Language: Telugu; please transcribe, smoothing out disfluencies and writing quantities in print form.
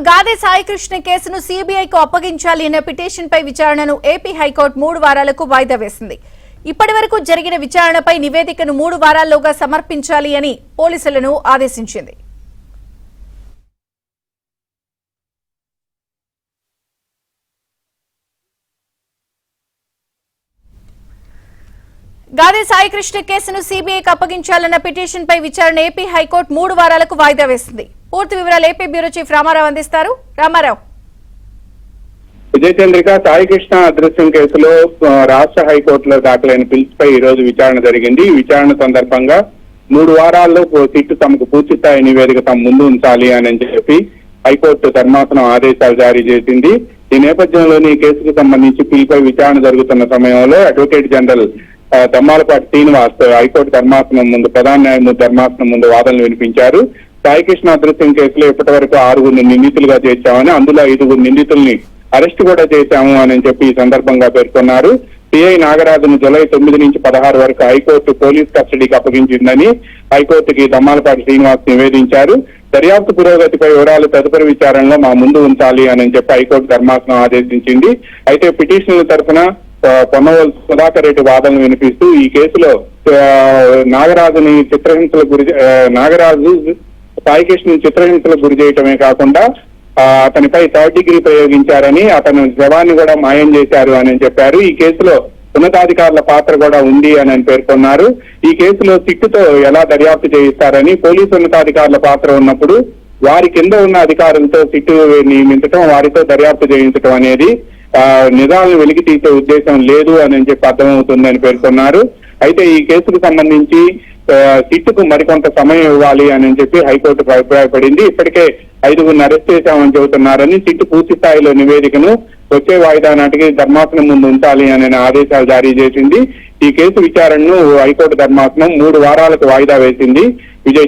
గాదే సాయికృష్ణ కేసును సీబీఐకు అప్పగించాలి అనే పిటిషన్ పై విచారణను ఏపీ హైకోర్టు 3 వారాలకు వాయిదా వేసింది. ఇప్పటివరకు జరిగిన విచారణపై నివేదికను 3 వారాల్లోగా సమర్పించాలి అని పోలీసులను ఆదేశించింది. గాదే సాయికృష్ణ కేసును సీబీఐకి అప్పగించాలన్న పిటిషన్ పై విచారణ ఏపీ హైకోర్టు 3 వారాలకు వాయిదా వేసింది. పూర్తి వివరాలు ఏపీ బ్యూరో చీఫ్ రామారావు అందిస్తారు. రామారావు. విజయ చంద్రిక సాయికృష్ణ అదృశ్యం కేసులో రాష్ట్ర హైకోర్టులో దాఖలైన పిల్స్పై ఈ రోజు విచారణ జరిగింది. ఈ విచారణ సందర్భంగా 3 వారాల్లో సిట్టు తమకు పూర్తిస్థాయి నివేదిక తమ ముందు ఉంచాలి అని చెప్పి హైకోర్టు ధర్మాసనం ఆదేశాలు జారీ చేసింది. ఈ నేపథ్యంలోని కేసుకు సంబంధించి పిల్పై విచారణ జరుగుతున్న సమయంలో advocate general Dammalapati Srinivas high court ధర్మాసనం ముందు ప్రధాన న్యాయమూర్తి ధర్మాసనం ముందు వాదనలు వినిపించారు. సాయికృష్ణ అదృశ్యం కేసులో ఇప్పటి వరకు 6 నిందితులుగా చేర్చామని, అందులో 5 నిందితుల్ని అరెస్ట్ కూడా చేశాము అని చెప్పి ఈ సందర్భంగా పేర్కొన్నారు. సిఐ నాగరాజును జూలై 9 నుంచి 16 వరకు హైకోర్టు పోలీస్ కస్టడీకి అప్పగించిందని హైకోర్టుకి దమ్మాలపాటి శ్రీనివాస్ నివేదించారు. దర్యాప్తు పురోగతిపై వివరాలు తదుపరి విచారణలో మా ముందు ఉంచాలి అని చెప్పి హైకోర్టు ధర్మాసనం ఆదేశించింది. అయితే పిటిషన్ల తరఫున పొన్నవోలు సుధాకర్ రెడ్డి వాదనలు వినిపిస్తూ ఈ కేసులో నాగరాజు సాయికృష్ణ చిత్రహింసలకు గురి చేయటమే కాకుండా అతనిపై 3rd డిగ్రీ ప్రయోగించారని, అతను శవాన్ని కూడా మాయం చేశారు అని చెప్పారు. ఈ కేసులో ఉన్నతాధికారుల పాత్ర కూడా ఉంది అని పేర్కొన్నారు. ఈ కేసులో సిట్టుతో ఎలా దర్యాప్తు చేయిస్తారని, పోలీసు ఉన్నతాధికారుల పాత్ర ఉన్నప్పుడు వారి కింద ఉన్న అధికారులతో సిట్టు నియమించడం, వారితో దర్యాప్తు చేయించడం అనేది నిజాలను వెలికి తీసే ఉద్దేశం లేదు అని చెప్పి అర్థమవుతుందని పేర్కొన్నారు. అయితే ఈ కేసుకు సంబంధించి సిట్టుకు మరికొంత సమయం ఇవ్వాలి అని చెప్పి హైకోర్టుకు అభిప్రాయపడింది. ఇప్పటికే 5 అరెస్ట్ చేశామని చెబుతున్నారని, సిట్టు పూర్తి స్థాయిలో నివేదికను వచ్చే వాయిదా నాటికి ధర్మాసనం ముందు ఉంచాలి అనే ఆదేశాలు జారీ చేసింది. ఈ కేసు విచారణను హైకోర్టు ధర్మాసనం 3 వారాలకు వాయిదా వేసింది. విజయ్.